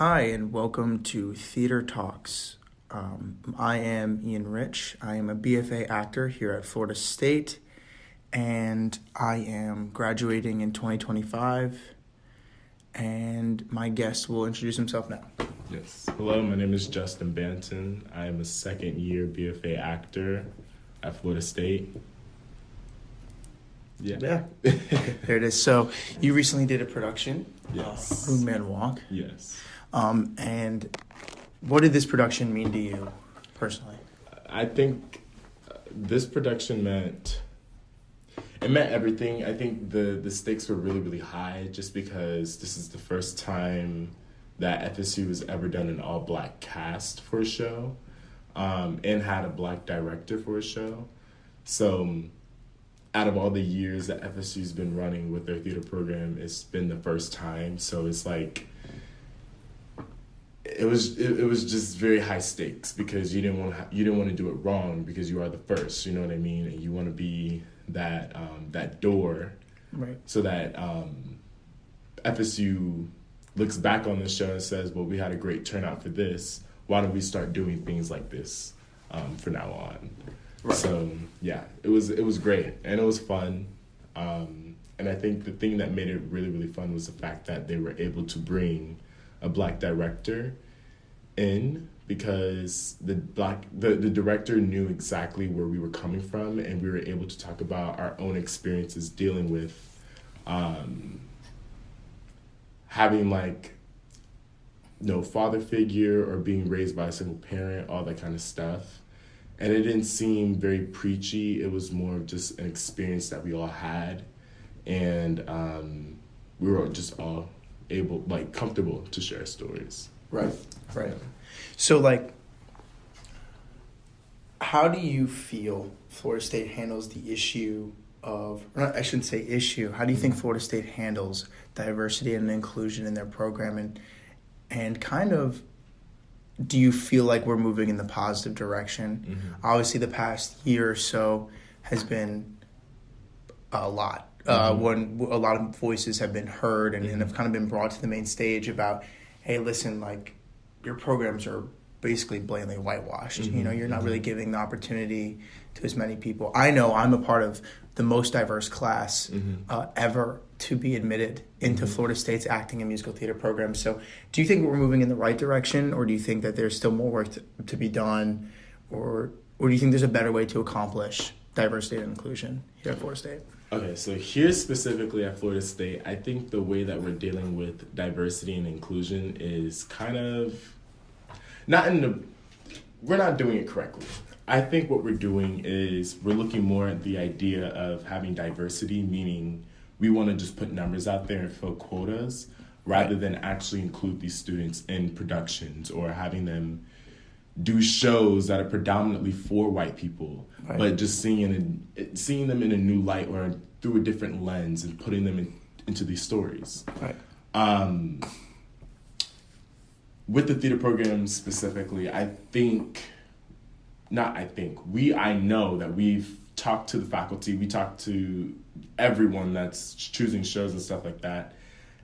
Hi, and welcome to Theater Talks. I am Ian Rich. I am a BFA actor here at Florida State, and I am graduating in 2025. And my guest will introduce himself now. Yes. Hello, my name is Justin Banton. I am a second year BFA actor at Florida State. Yeah. There it is. So you recently did a production, Yes. Moon Man Walk. Yes. And what did this production mean to you personally? I think this production meant everything. I think the stakes were really, really high just because this is the first time that FSU has ever done an all-black cast for a show and had a black director for a show. So out of all the years that FSU's been running with their theater program, it's been the first time. So it's like it was just very high stakes because you didn't want to do it wrong because you are the first. You know what I mean? And you want to be that that door, Right. So that FSU looks back on this show and says, "Well, we had a great turnout for this. Why don't we start doing things like this from now on?" Right. So yeah, it was great and it was fun, and I think the thing that made it really, really fun was the fact that they were able to bring a black director in because the director knew exactly where we were coming from, and we were able to talk about our own experiences dealing with having like no father figure or being raised by a single parent, all that kind of stuff. And it didn't seem very preachy. It was more of just an experience that we all had. And we were just all comfortable to share stories. Right. So, how do you feel Florida State handles the issue of, or not, I shouldn't say issue, how do you think Florida State handles diversity and inclusion in their program, and kind of, do you feel like we're moving in the positive direction? Mm-hmm. Obviously, the past year or so has been a lot. When a lot of voices have been heard and have kind of been brought to the main stage about, hey, listen, your programs are basically blatantly whitewashed. Mm-hmm. You're not really giving the opportunity to as many people. I know I'm a part of the most diverse class ever to be admitted into Florida State's acting and musical theater program. So do you think we're moving in the right direction, or do you think that there's still more work to be done, or do you think there's a better way to accomplish diversity and inclusion here at Florida State? Okay, so here specifically at Florida State, I think the way that we're dealing with diversity and inclusion is kind of we're not doing it correctly. I think what we're doing is we're looking more at the idea of having diversity, meaning we want to just put numbers out there and fill quotas rather than actually include these students in productions or having them do shows that are predominantly for white people, but just seeing them in a new light or through a different lens and putting them into these stories. Right. With the theater program specifically, I know that we've talked to the faculty, we talked to everyone that's choosing shows and stuff like that,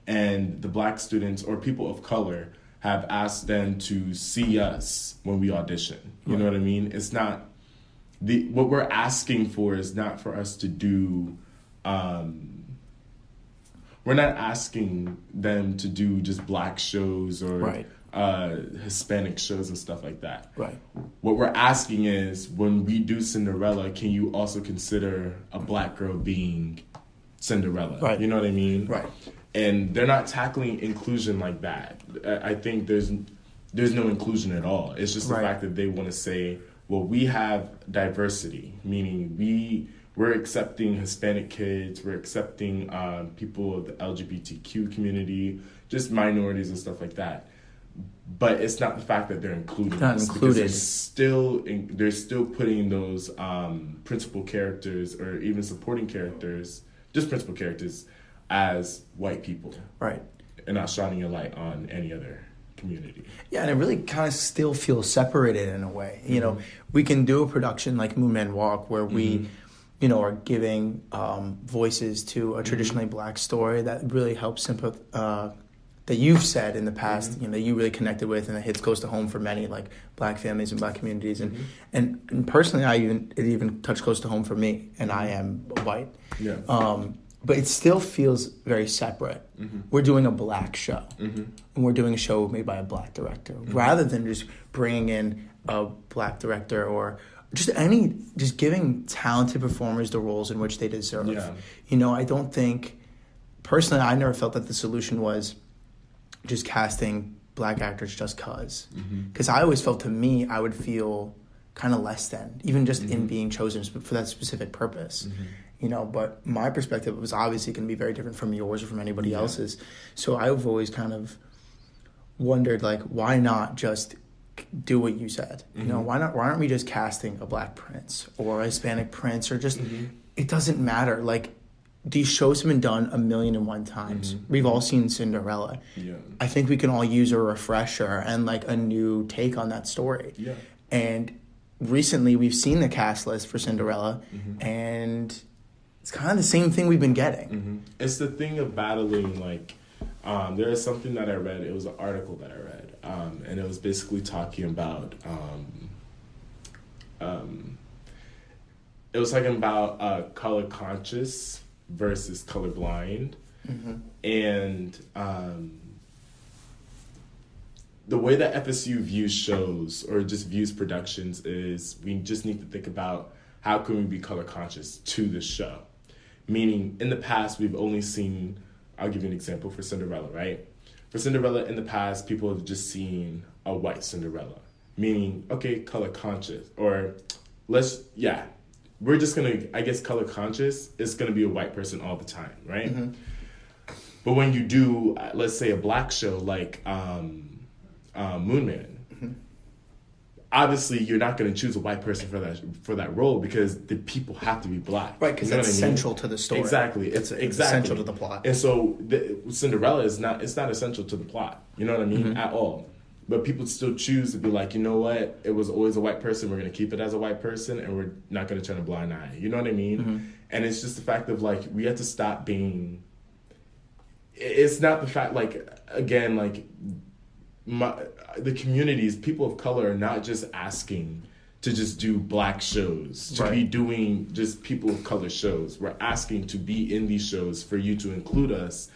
and the black students or people of color have asked them to see us when we audition. You know what I mean? It's not what we're asking for is not for us to do. We're not asking them to do just black shows or Hispanic shows and stuff like that. Right. What we're asking is, when we do Cinderella, can you also consider a black girl being Cinderella? Right. You know what I mean? Right. And they're not tackling inclusion like that. I think there's no inclusion at all. It's just the fact that they want to say, well, we have diversity, meaning we're accepting Hispanic kids, we're accepting people of the LGBTQ community, just minorities and stuff like that. But it's not the fact that they're including us, because they're still putting those principal characters or even supporting characters, just principal characters, as white people, right, and not shining a light on any other community. Yeah, and it really kind of still feels separated in a way. We can do a production like Moon Man Walk where we, are giving voices to a traditionally black story that really helps that you've said in the past, that you really connected with, and it hits close to home for many, like Black families and Black communities, and personally, it even touched close to home for me, and I am white. Yeah. But it still feels very separate. We're doing a Black show, and we're doing a show made by a Black director, rather than just bringing in a Black director or just giving talented performers the roles in which they deserve. Yeah. I don't think, personally, I never felt that the solution was just casting Black actors just cause. Because I always felt, to me, I would feel kind of less than, even just in being chosen for that specific purpose. But my perspective was obviously going to be very different from yours or from anybody else's. So I've always kind of wondered, like, why not just do what you said? Why aren't we just casting a Black prince or a Hispanic prince, or just, it doesn't matter. Like, these shows have been done 1,000,001 times. We've all seen Cinderella. Yeah. I think we can all use a refresher and like a new take on that story. Yeah. And recently we've seen the cast list for Cinderella, and it's kind of the same thing we've been getting. It's the thing of battling, like, there is something that I read. It was an article that I read, and it was basically talking about, it was talking about color conscious versus colorblind, and the way that FSU views shows or just views productions is we just need to think about how can we be color conscious to the show. Meaning, in the past, we've only seen, I'll give you an example for Cinderella, right? For Cinderella, in the past, people have just seen a white Cinderella. Meaning, okay, color conscious. Or we're just going to, I guess, color conscious is going to be a white person all the time, right? But when you do, let's say, a Black show like Moon Man, obviously you're not going to choose a white person for that role because the people have to be Black. Right, because that's central to the story. Exactly. It's essential to the plot. And so Cinderella is not essential to the plot. You know what I mean? At all. But people still choose to be like, you know what? It was always a white person. We're going to keep it as a white person, and we're not going to turn a blind eye. You know what I mean? And it's just the fact of, like, we have to stop being... It's not the fact, like, again, like, the communities, people of color are not just asking to just do Black shows, to be doing just people of color shows. We're asking to be in these shows for you to include us.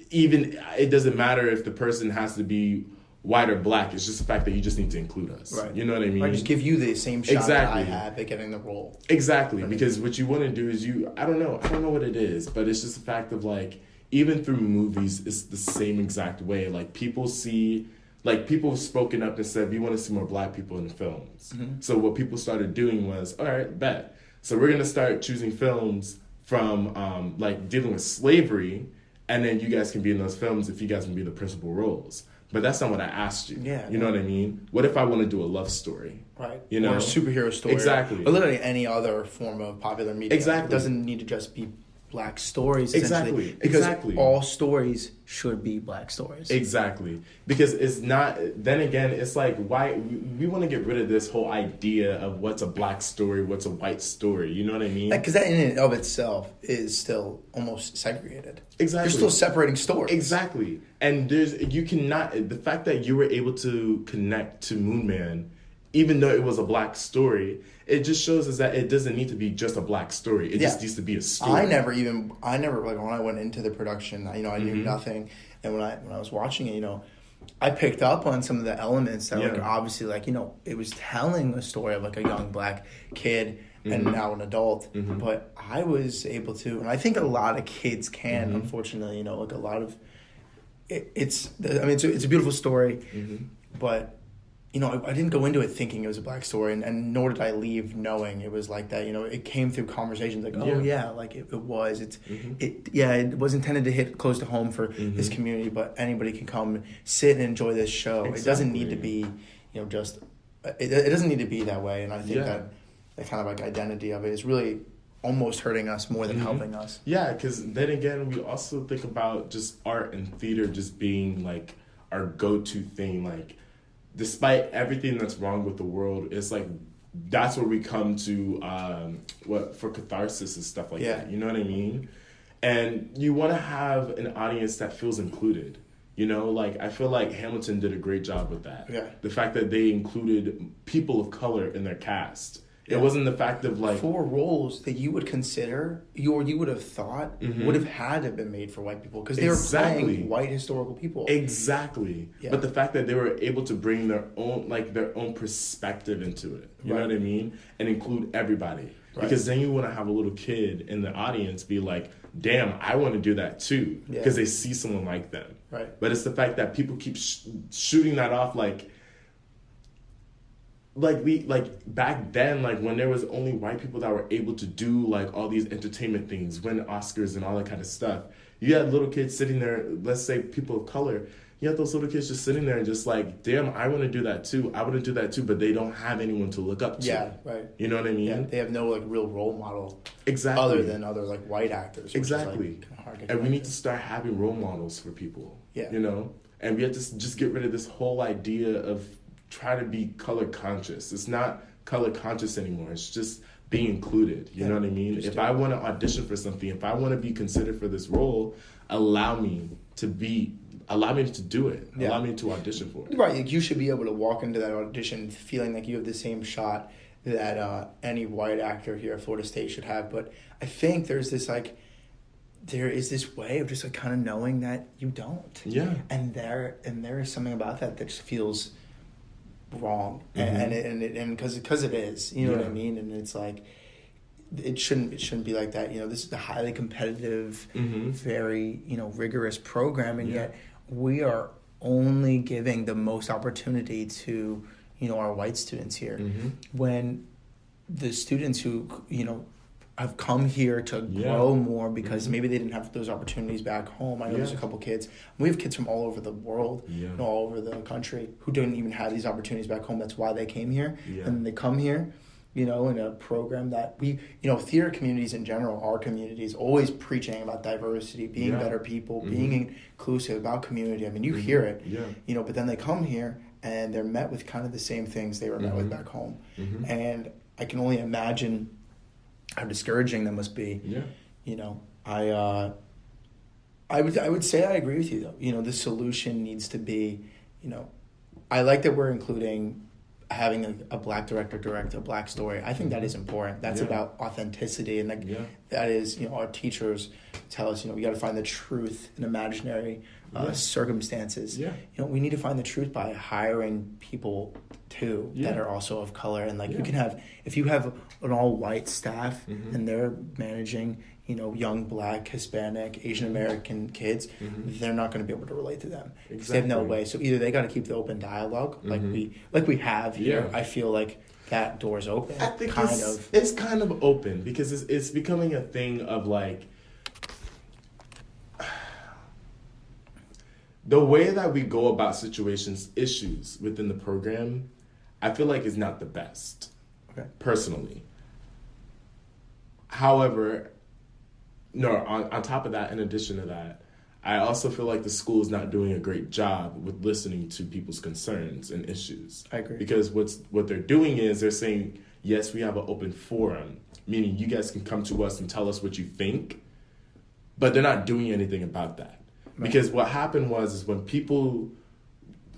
Even, it doesn't matter if the person has to be white or Black. It's just the fact that you just need to include us. Right. You know what I mean? Right, just give you the same shot that I have at getting the role. Exactly. Because what you want to do is I don't know what it is, but it's just the fact of, like, even through movies, it's the same exact way. Like, people have spoken up and said, we want to see more Black people in the films. So what people started doing was, all right, bet. So we're going to start choosing films from, like, dealing with slavery, and then you guys can be in those films if you guys can be the principal roles. But that's not what I asked you. Yeah. You know what I mean? What if I want to do a love story? Right. You know? Or a superhero story. Exactly. Or literally any other form of popular media. Exactly. It doesn't need to just be Black stories, essentially. Because all stories should be Black stories. Exactly. Because it's not, then again, it's like, why, we want to get rid of this whole idea of what's a Black story, what's a white story, you know what I mean? Because that in and of itself is still almost segregated. Exactly. You're still separating stories. Exactly. And the fact that you were able to connect to Moon Man, even though it was a Black story, it just shows us that it doesn't need to be just a Black story. It just needs to be a story. I never like when I went into the production, I knew nothing, and when I was watching it, I picked up on some of the elements that like obviously like it was telling a story of like a young Black kid and now an adult, but I was able to, and I think a lot of kids can, unfortunately, like a lot of it's a beautiful story, but. I didn't go into it thinking it was a Black story, and nor did I leave knowing it was like that. It came through conversations like, like it was. It was intended to hit close to home for this community, but anybody can come sit and enjoy this show. Exactly. It doesn't need to be, just it doesn't need to be that way. And I think that kind of like identity of it is really almost hurting us more than helping us. Yeah, because then again, we also think about just art and theater just being like our go-to thing, like. Despite everything that's wrong with the world, it's like that's where we come to for catharsis and stuff like that. You know what I mean? And you want to have an audience that feels included. You know, like, I feel like Hamilton did a great job with that. Yeah. The fact that they included people of color in their cast. Yeah. It wasn't the fact of like... For roles that you would consider, you would have thought would have had to have been made for white people because they were playing white historical people. Exactly. Yeah. But the fact that they were able to bring their own perspective into it. You know what I mean? And include everybody. Right. Because then you want to have a little kid in the audience be like, damn, I want to do that too. Because they see someone like them. Right. But it's the fact that people keep shooting that off like back then, like when there was only white people that were able to do like all these entertainment things, win Oscars and all that kind of stuff. You had little kids sitting there, let's say people of color, you had those little kids just sitting there and just like, damn, I want to do that too. I want to do that too, but they don't have anyone to look up to. Yeah, right. You know what I mean? Yeah, they have no like real role model. Exactly. Other than other like white actors. Exactly. Is, like, hard to and we need to start having role models for people. Yeah. You know? And we have to just get rid of this whole idea of try to be color conscious. It's not color conscious anymore. It's just being included. You know what I mean? If I want to audition for something, if I want to be considered for this role, allow me to do it. Yeah. Allow me to audition for it. Right. Like you should be able to walk into that audition feeling like you have the same shot that any white actor here at Florida State should have. But I think there is this way of just like kind of knowing that you don't. Yeah. And there is something about that just feels wrong, and because it is, you know what I mean, and it's like it shouldn't be like that. You know, this is a highly competitive, very rigorous program, and yet we are only giving the most opportunity to our white students here, when the students who have come here to grow more because maybe they didn't have those opportunities back home. I know there's a couple kids. We have kids from all over the world, all over the country who didn't even have these opportunities back home. That's why they came here. And they come here, in a program that we, theater communities in general, our communities, always preaching about diversity, being better people, being inclusive, about community. I mean, you hear it, but then they come here and they're met with kind of the same things they were met with back home. And I can only imagine how discouraging that must be. I would say I agree with you though. The solution needs to be, I like that we're including having a black director direct a black story. I think that is important. That's about authenticity, and that is, our teachers tell us, we got to find the truth in imaginary circumstances. We need to find the truth by hiring people too that are also of color, and you can have, if you have an all white staff and they're managing young black, Hispanic, Asian American kids, they're not going to be able to relate to them. Exactly. They have no way. So either they got to keep the open dialogue like we have here. I feel like that door's open. I think it's kind of open because it's becoming a thing of like the way that we go about issues within the program. I feel like is not the best, personally. However, on top of that, in addition to that, I also feel like the school is not doing a great job with listening to people's concerns and issues. I agree. Because what they're doing is they're saying, yes, we have an open forum, meaning you guys can come to us and tell us what you think, but they're not doing anything about that. Right. Because what happened is when people...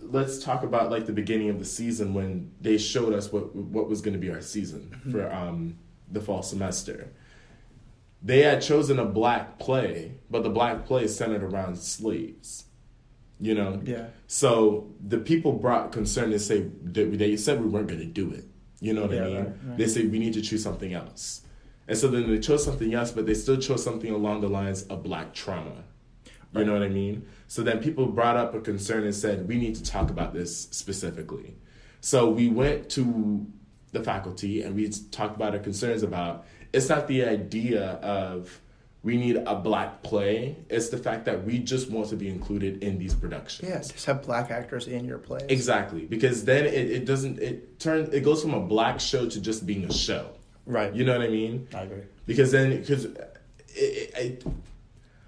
Let's talk about the beginning of the season when they showed us what was going to be our season for the fall semester. They had chosen a black play, but the black play is centered around slaves. Yeah. So the people brought concern and they said we weren't going to do it. You know what I mean? Right. They said we need to choose something else, and so then they chose something else, but they still chose something along the lines of black trauma. You know what I mean? So then people brought up a concern and said, we need to talk about this specifically. So we went to the faculty and we talked about our concerns about, it's not the idea of we need a black play. It's the fact that we just want to be included in these productions. Yeah, just have black actors in your plays. Exactly. Because then it goes from a black show to just being a show. Right. You know what I mean? I agree. Because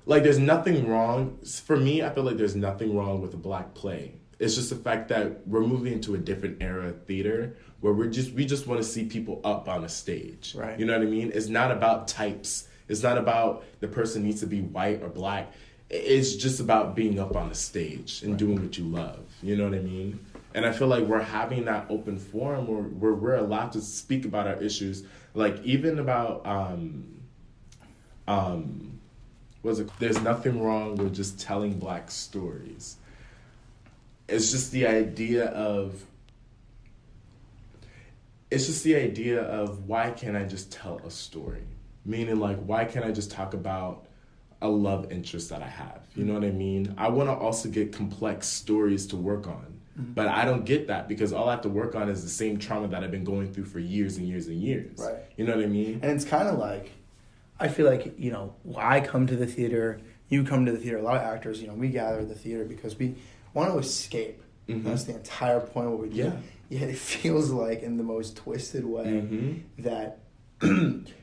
there's nothing wrong. For me, I feel like there's nothing wrong with a black play. It's just the fact that we're moving into a different era of theater where we just want to see people up on a stage. Right. You know what I mean? It's not about types. It's not about the person needs to be white or black. it's just about being up on the stage and doing what you love. You know what I mean? And I feel like we're having that open forum where we're allowed to speak about our issues, like even about there's nothing wrong with just telling Black stories. It's just the idea of why can't I just tell a story? Meaning, like, why can't I just talk about a love interest that I have? You know what I mean? I want to also get complex stories to work on. But I don't get that because all I have to work on is the same trauma that I've been going through for years and years and years. Right. You know what I mean? And it's kind of like, I feel like, I come to the theater, you come to the theater, a lot of actors, we gather at the theater because we want to escape. Mm-hmm. That's the entire point of what we do. Yeah. Yet it feels like in the most twisted way that,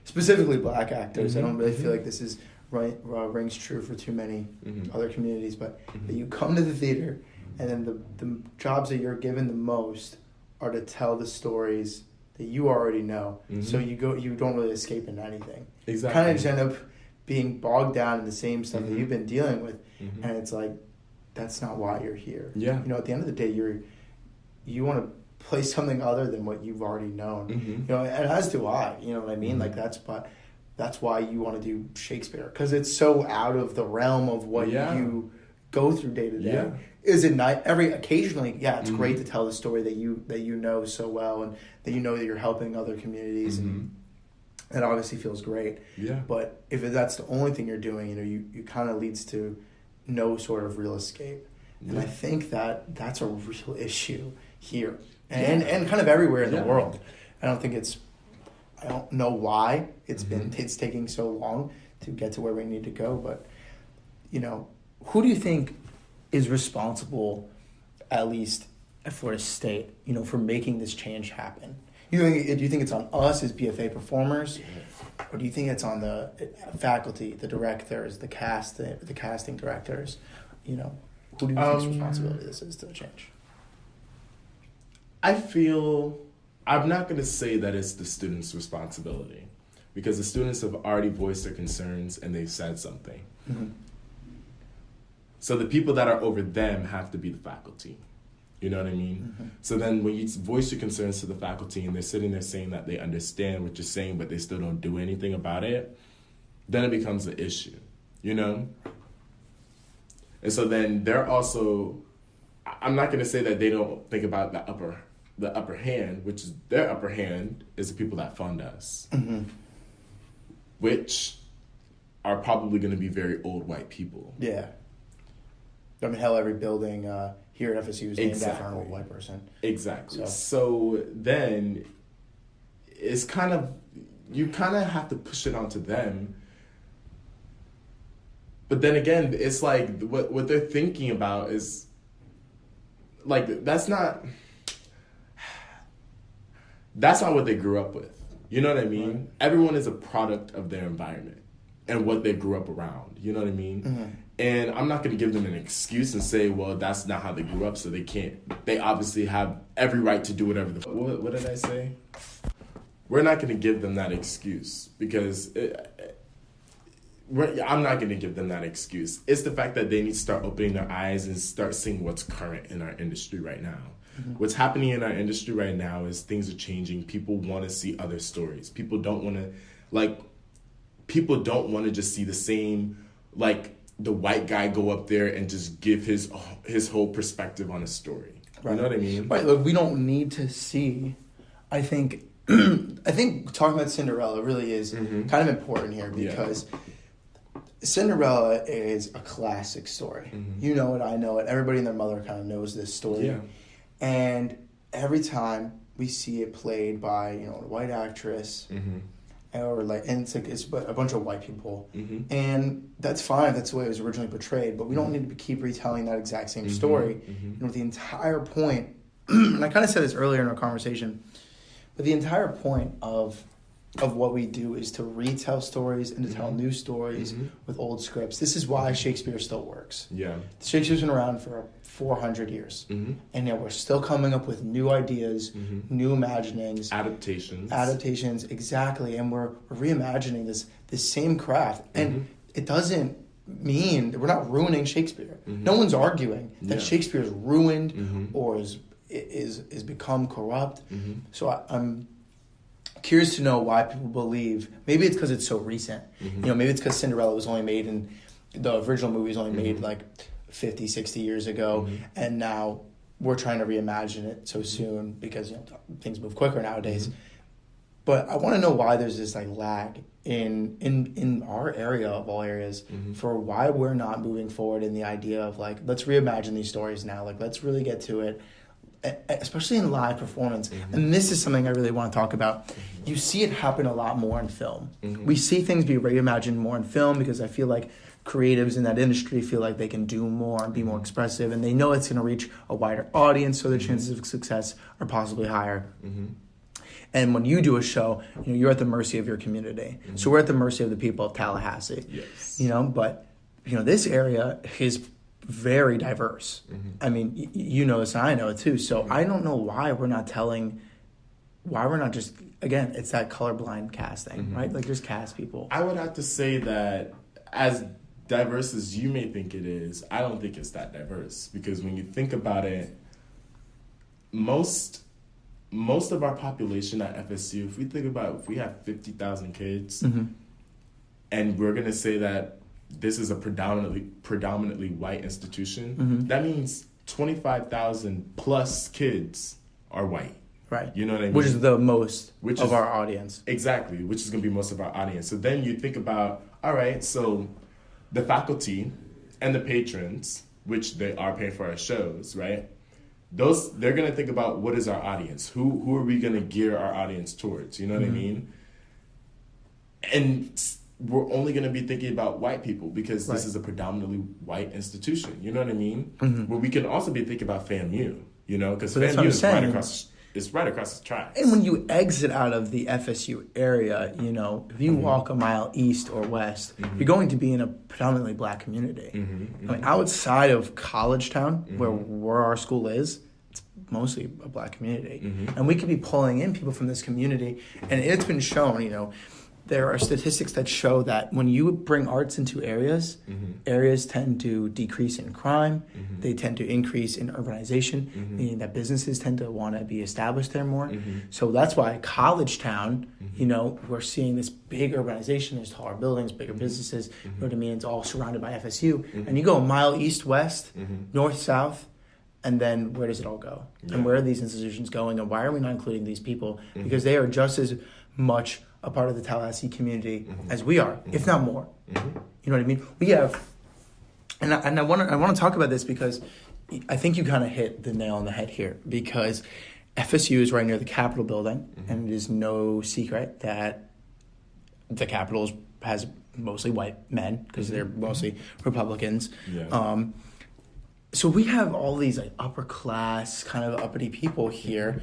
specifically Black actors, I don't really feel like this is rings true for too many other communities, but that you come to the theater and then the jobs that you're given the most are to tell the stories that you already know. So you don't really escape into anything. Exactly. Kind of just end up being bogged down in the same stuff that you've been dealing with, and it's like, that's not why you're here. Yeah. At the end of the day, you want to play something other than what you've already known. And as do I. You know what I mean? Like that's why you want to do Shakespeare, because it's so out of the realm of what you go through day to day. Yeah. Is it not occasionally? Yeah, it's great to tell the story that you know so well, and that that you're helping other communities, and it obviously feels great. Yeah. But if that's the only thing you're doing, you kind of leads to no sort of real escape, and I think that's a real issue here, and kind of everywhere in the world. I don't know why it's taking so long to get to where we need to go, but who do you think is responsible, at least at Florida State, for making this change happen? Do you think it's on us as BFA performers, or do you think it's on the faculty, the directors, the casting directors? Who do you think's responsibility this is to the change? I feel I'm not going to say that it's the students' responsibility, because the students have already voiced their concerns and they've said something. So the people that are over them have to be the faculty. You know what I mean? So then when you voice your concerns to the faculty and they're sitting there saying that they understand what you're saying, but they still don't do anything about it, then it becomes an issue, And so then they're also, I'm not going to say that they don't think about the upper hand, which is their upper hand is the people that fund us, which are probably going to be very old white people. Yeah. I mean, hell, every building here at FSU is named after an old white person. Exactly. So then it's you kind of have to push it onto them. But then again, it's like what they're thinking about is like, that's not what they grew up with. You know what I mean? Right. Everyone is a product of their environment and what they grew up around. You know what I mean? And I'm not going to give them an excuse and say, well, that's not how they grew up, so they obviously have every right to do whatever what did I say? We're not going to give them that excuse, because I'm not going to give them that excuse. It's the fact that they need to start opening their eyes and start seeing what's current in our industry right now. What's happening in our industry right now is things are changing. People want to see other stories. People don't want to just see the same, the white guy go up there and just give his whole perspective on a story. Right. You know what I mean? Right. Look, we don't need to see. I think talking about Cinderella really is kind of important here, because Cinderella is a classic story. You know it, I know it. Everybody and their mother kind of knows this story. Yeah. And every time we see it played by a white actress. And it's a bunch of white people, and that's fine. That's the way it was originally portrayed. But we don't need to keep retelling that exact same story. The entire point, and I kind of said this earlier in our conversation, but the entire point of what we do is to retell stories and to tell new stories with old scripts. This is why Shakespeare still works. Yeah, Shakespeare's been around for 400 years, and we're still coming up with new ideas, new imaginings, adaptations, exactly. And we're reimagining this same craft, and it doesn't mean we're not ruining Shakespeare. No one's arguing that Shakespeare is ruined or is become corrupt. So I'm curious to know why people believe. Maybe it's because it's so recent. Maybe it's because Cinderella was only made in the original movie was only made like 50, 60 years ago, and now we're trying to reimagine it so soon because things move quicker nowadays. But I want to know why there's this like lag in our area of all areas for why we're not moving forward in the idea of like, let's reimagine these stories now. Like, let's really get to it, especially in live performance. And this is something I really want to talk about. You see it happen a lot more in film. We see things be reimagined more in film because I feel like creatives in that industry feel like they can do more and be more expressive, and they know it's going to reach a wider audience, so the chances of success are possibly higher. And when you do a show, you're at the mercy of your community. So we're at the mercy of the people of Tallahassee. Yes. But this area is very diverse. I mean, you know this and I know it too. So I don't know why we're not just, again, it's that colorblind casting, right? Like, just cast people. I would have to say that as diverse as you may think it is, I don't think it's that diverse, because when you think about it, most of our population at FSU, if we think about if we have 50,000 kids, and we're going to say that this is a predominantly white institution, that means 25,000 plus kids are white. Right. You know what I mean? Which is the most of our audience. Exactly, which is going to be most of our audience. So then you think about, all right, so the faculty and the patrons, which they are paying for our shows, right? They're going to think about, what is our audience? Who are we going to gear our audience towards? You know what I mean? And we're only going to be thinking about white people because this is a predominantly white institution. You know what I mean? But we can also be thinking about FAMU, because FAMU is right across the tracks. And when you exit out of the FSU area, if you walk a mile east or west, you're going to be in a predominantly black community. I mean, outside of College Town, where our school is, it's mostly a black community. And we could be pulling in people from this community. And it's been shown, there are statistics that show that when you bring arts into areas, areas tend to decrease in crime. They tend to increase in urbanization, meaning that businesses tend to want to be established there more. So that's why College Town, we're seeing this big urbanization. There's taller buildings, bigger businesses. You know what I mean? It's all surrounded by FSU. And you go a mile east, west, north, south, and then where does it all go? And where are these institutions going? And why are we not including these people? Because they are just as much a part of the Tallahassee community as we are, if not more. You know what I mean? We have, and I want to talk about this because I think you kind of hit the nail on the head here, because FSU is right near the Capitol building, and it is no secret that the Capitol has mostly white men because they're mostly Republicans. So we have all these like upper class, kind of uppity people here,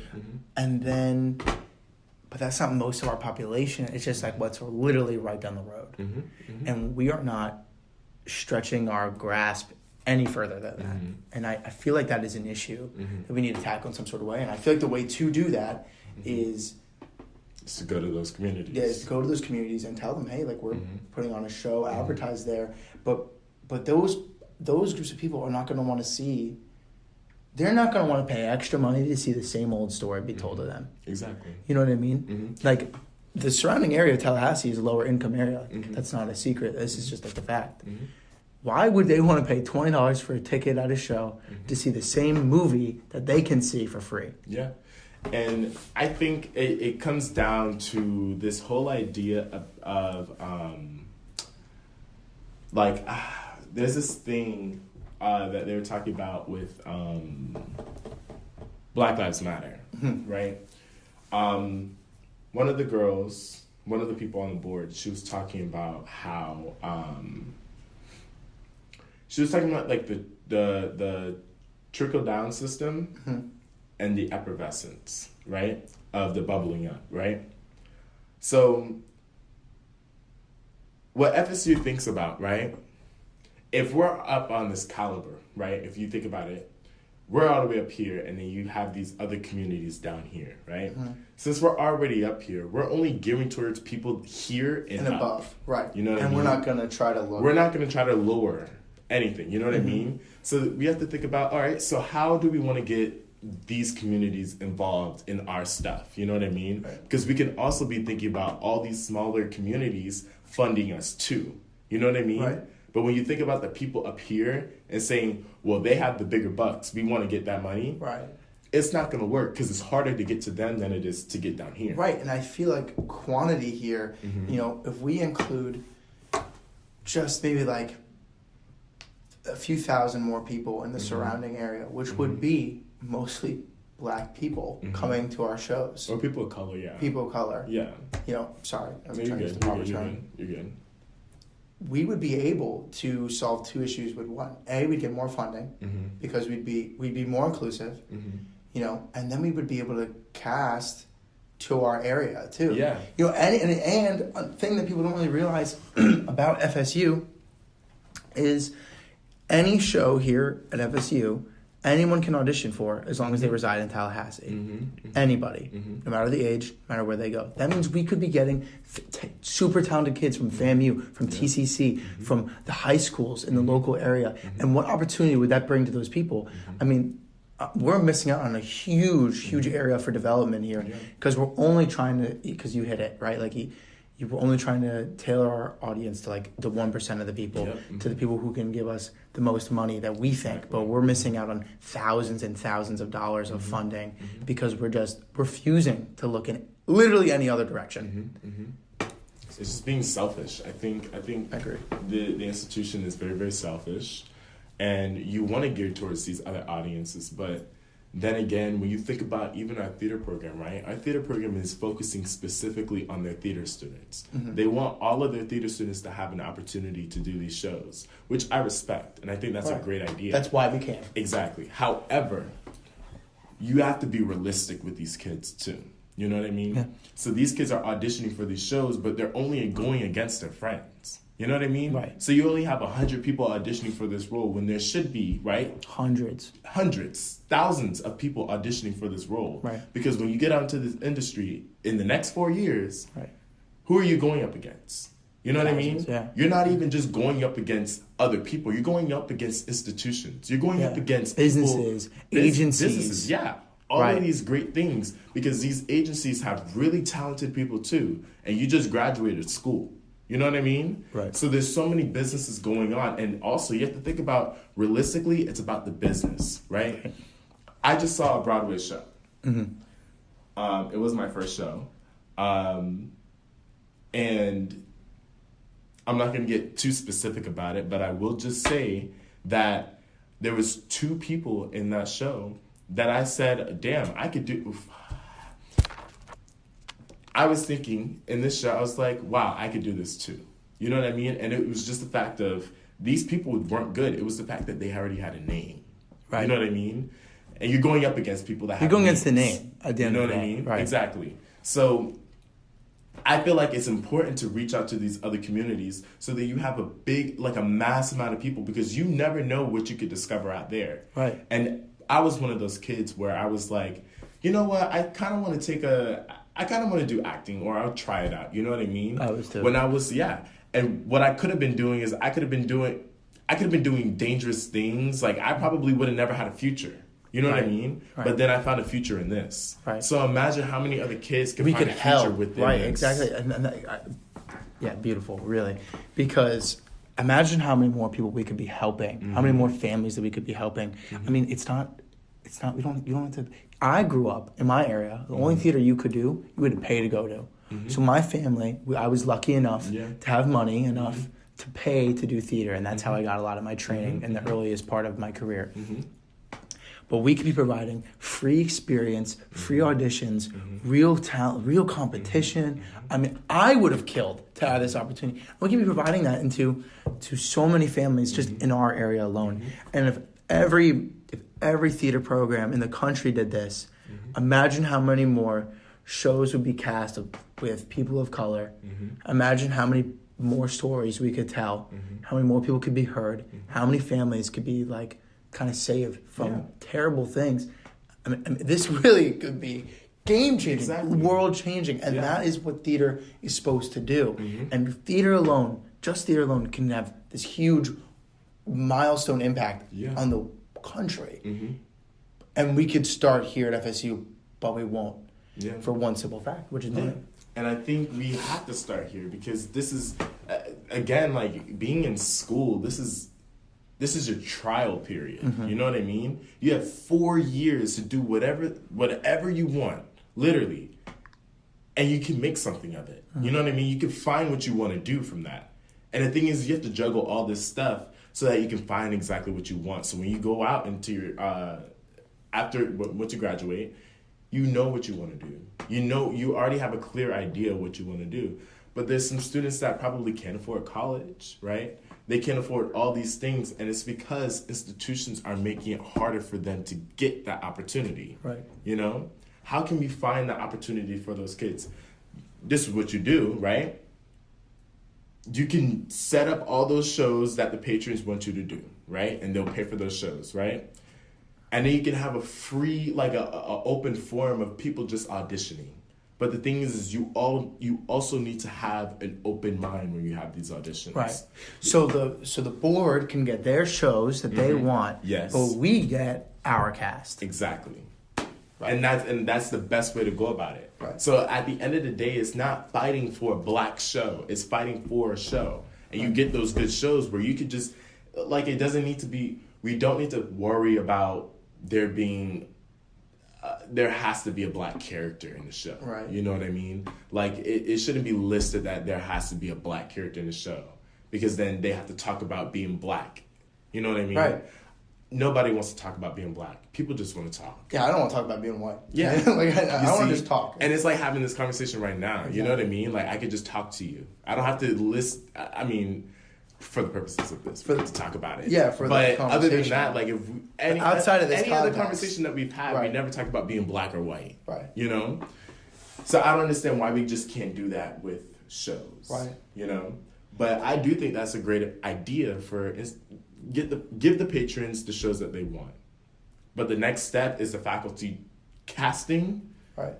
and then. But that's not most of our population. It's just like what's literally right down the road. And we are not stretching our grasp any further than that. And I feel like that is an issue that we need to tackle in some sort of way. And I feel like the way to do that is to go to those communities. Yeah, is to go to those communities and tell them, hey, like we're putting on a show, advertise there. But those groups of people are not going to want to see. They're not going to want to pay extra money to see the same old story be told to them. Exactly. You know what I mean? Like, the surrounding area of Tallahassee is a lower income area. That's not a secret. This is just like the fact. Why would they want to pay $20 for a ticket at a show to see the same movie that they can see for free? Yeah. And I think it comes down to this whole idea of there's this thing that they were talking about with Black Lives Matter, right? One of the people on the board, she was talking about how she was talking about like the trickle down system and the effervescence, right, of the bubbling up, right? So what FSU thinks about, right? If we're up on this caliber, right? If you think about it, we're all the way up here, and then you have these other communities down here, right? Mm-hmm. Since we're already up here, we're only gearing towards people here and up. above, right? You know what I and mean? we're not gonna try to lower. We're not going to try to lower anything. You know what Mm-hmm. I mean? So we have to think about, all right, so how do we want to get these communities involved in our stuff? You know what I mean? Right. Because we can also be thinking about all these smaller communities funding us too. You know what I mean? Right. But when you think about the people up here and saying, well, they have the bigger bucks, we want to get that money. Right. It's not going to work because it's harder to get to them than it is to get down here. Right, and I feel like quantity here, Mm-hmm. you know, if we include just maybe like a few thousand more people in the Mm-hmm. surrounding area, which would be mostly black people Mm-hmm. coming to our shows. Or people of color, yeah. People of color. Yeah. You know, sorry, I'm No, you're trying to use good. the You're proper good. term. You're good. We would be able to solve two issues with one. A, we'd get more funding Mm-hmm. because we'd be more inclusive, Mm-hmm. you know, and then we would be able to cast to our area too. Yeah. You know, and a thing that people don't really realize about FSU is any show here at FSU, anyone can audition for as long as they reside in Tallahassee. Mm-hmm. Anybody, Mhm. no matter the age, no matter where they go. That means we could be getting super talented kids from FAMU, from TCC, from the high schools in the local area. And what opportunity would that bring to those people? I mean, we're missing out on a huge area for development here because we're only trying to, because you hit it, right? Like you were only trying to tailor our audience to like the 1% of the people, to the people who can give us the most money that we think, but we're missing out on thousands and thousands of dollars of funding because we're just refusing to look in literally any other direction. It's just being selfish. I think I agree. the institution is very, very selfish, and you want to gear towards these other audiences, but then again, when you think about even our theater program, right? Our theater program is focusing specifically on their theater students. They want all of their theater students to have an opportunity to do these shows, which I respect, and I think that's a Right. great idea. That's why we came. Exactly. However, you have to be realistic with these kids too. You know what I mean? Yeah. So these kids are auditioning for these shows, but they're only going against their friends. You know what I mean? Right. So you only have 100 people auditioning for this role when there should be, right? Hundreds. Hundreds, thousands of people auditioning for this role. Right. Because when you get out into this industry in the next 4 years, Right. who are you going up against? You know what I mean? Thousands, yeah. You're not even just going up against other people. You're going up against institutions. You're going up Yeah. against Businesses, people, agencies. businesses, yeah. All Right. of these great things because these agencies have really talented people too, and you just graduated school. You know what I mean? Right. So there's so many businesses going on, and also you have to think about realistically, it's about the business, right? I just saw a Broadway show. It was my first show, and I'm not going to get too specific about it, but I will just say that there was 2 people in that show that I said, damn, I could do. I was thinking in this show, I was like, wow, I could do this too. You know what I mean? And it was just the fact of these people weren't good. It was the fact that they already had a name. Right. You know what I mean? And you're going up against people that You're have going against the names. name at the end You know of the what I day. mean? Right. Exactly. So I feel like it's important to reach out to these other communities so that you have a big, like a mass amount of people because you never know what you could discover out there. Right. And I was one of those kids where I was like, you know what? I kind of want to do acting or I'll try it out. You know what I mean? I was too. When I was, yeah. And what I could have been doing is I could have been doing dangerous things. Like I probably would have never had a future. You know what I Right. mean? Right. But then I found a future in this. Right. So imagine how many other kids can We find could a future help. within Right, this. exactly. Yeah, beautiful, really. Because imagine how many more people we could be helping, how many more families that we could be helping. I mean, you don't have to. I grew up in my area. The only theater you could do, you had to pay to go to. So my family, I was lucky enough to have money enough to pay to do theater, and that's how I got a lot of my training in the earliest part of my career. But we could be providing free experience, free auditions, real talent, real competition. I mean, I would have killed to have this opportunity. We could be providing that to so many families just in our area alone. And if every theater program in the country did this, imagine how many more shows would be cast with people of color. Imagine how many more stories we could tell, how many more people could be heard, how many families could be like kind of saved from terrible things. I mean, this really could be game-changing, world-changing, and that is what theater is supposed to do. And theater alone, just theater alone, can have this huge milestone impact on the country. And we could start here at FSU, but we won't for one simple fact, which is money. And I think we have to start here because this is, again, like being in school, this is your trial period. You know what I mean? You have 4 years to do whatever you want, literally. And you can make something of it. You know what I mean? You can find what you want to do from that. And the thing is, you have to juggle all this stuff so that you can find exactly what you want. So when you go out into your, once you graduate, you know what you want to do. You already have a clear idea of what you want to do. But there's some students that probably can't afford college, right? They can't afford all these things, and it's because institutions are making it harder for them to get that opportunity. Right. You know? How can we find that opportunity for those kids? This is what you do, right? You can set up all those shows that the patrons want you to do, right? And they'll pay for those shows, right? And then you can have a free, like a open forum of people just auditioning. But the thing is you also need to have an open mind when you have these auditions. Right. So the board can get their shows that they want. Yes. But we get our cast. Exactly. Right. And that's the best way to go about it. Right. So at the end of the day, it's not fighting for a black show. It's fighting for a show. And you get those good shows where you could just, like, it doesn't need to be, we don't need to worry about there being, there has to be a black character in the show. Right. You know what I mean? Like, it shouldn't be listed that there has to be a black character in the show. Because then they have to talk about being black. You know what I mean? Right. Nobody wants to talk about being black. People just want to talk. Yeah, I don't want to talk about being white. Yeah. Like, I want to just talk. And it's like having this conversation right now. Exactly. You know what I mean? Like, I could just talk to you. I don't have to list, I mean, for the purposes of this, to talk about it. Yeah, for the But conversation. other than that, like, if outside of this any other context. conversation that we've had, we Right. never talk about being black or white. Right. You know? So I don't understand why we just can't do that with shows. Right. You know? But I do think that's a great idea for give the patrons the shows that they want. But the next step is the faculty casting. Right.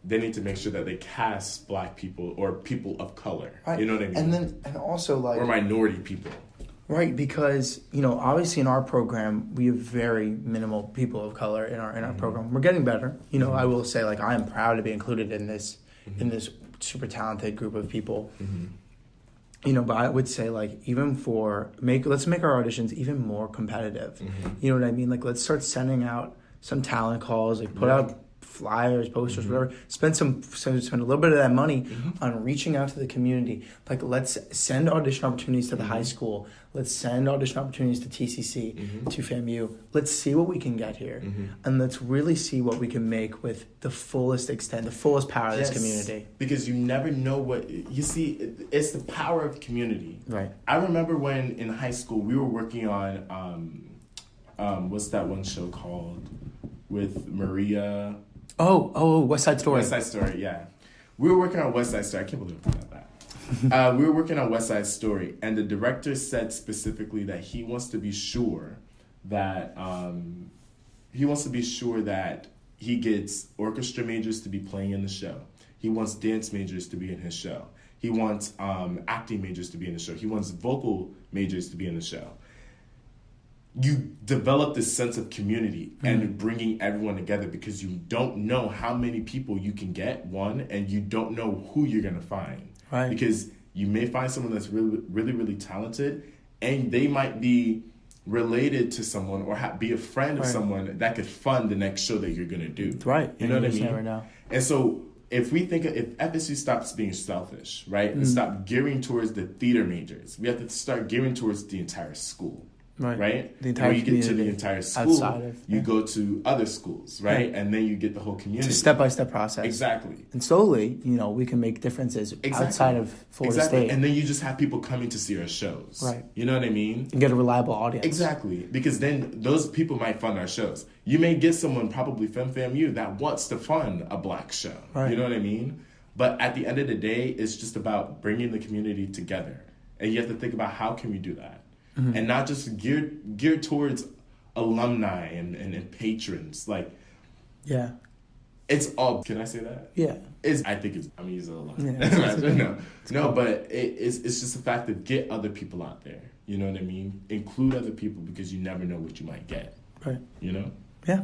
They need to make sure that they cast black people or people of color. Right. You know what I mean? And also, like, or minority people. right, because, you know, obviously in our program we have very minimal people of color in our program. We're getting better. You know, I will say, like, I am proud to be included in this super talented group of people. You know, but I would say, like, even let's make our auditions even more competitive. You know what I mean? Like, let's start sending out some talent calls, like put out flyers, posters, whatever. Spend a little bit of that money on reaching out to the community. Like, let's send audition opportunities to the high school. Let's send audition opportunities to TCC, to FAMU. Let's see what we can get here, and let's really see what we can make with the fullest extent, the fullest power of this community. Because you never know what you see. It's the power of community. Right. I remember when in high school we were working on what's that one show called with Maria? Oh, West Side Story. West Side Story, yeah. We were working on West Side Story. I can't believe I forgot that. We were working on West Side Story, and the director said specifically that he wants to be sure that he gets orchestra majors to be playing in the show. He wants dance majors to be in his show. He wants acting majors to be in the show. He wants vocal majors to be in the show. You develop this sense of community and bringing everyone together because you don't know how many people you can get, one, and you don't know who you're going to find. Right. Because you may find someone that's really, really, really talented, and they might be related to someone or be a friend of someone that could fund the next show that you're going to do. Right. You know what I mean? Never know. And so if FSU stops being selfish, right, and stop gearing towards the theater majors, we have to start gearing towards the entire school. Right? The entire when you get to the community entire school, of, you go to other schools, right? And then you get the whole community. It's a step-by-step process. Exactly. And slowly, you know, we can make differences outside of Florida State. And then you just have people coming to see our shows. Right. You know what I mean? And get a reliable audience. Exactly. Because then those people might fund our shows. You may get someone, probably from FAMU, that wants to fund a black show. Right. You know what I mean? But at the end of the day, it's just about bringing the community together. And you have to think about how can we do that? And not just geared towards alumni and patrons. Like, Yeah. it's all. Can I say that? Yeah. I'm using a lot. Yeah. No, but it's just the fact of get other people out there. You know what I mean? Include other people because you never know what you might get. Right. You know? Yeah.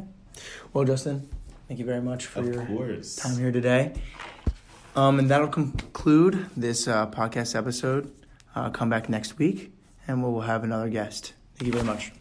Well, Justin, thank you very much for your course. time here today. And that'll conclude this podcast episode. Come back next week, and we'll have another guest. Thank you very much.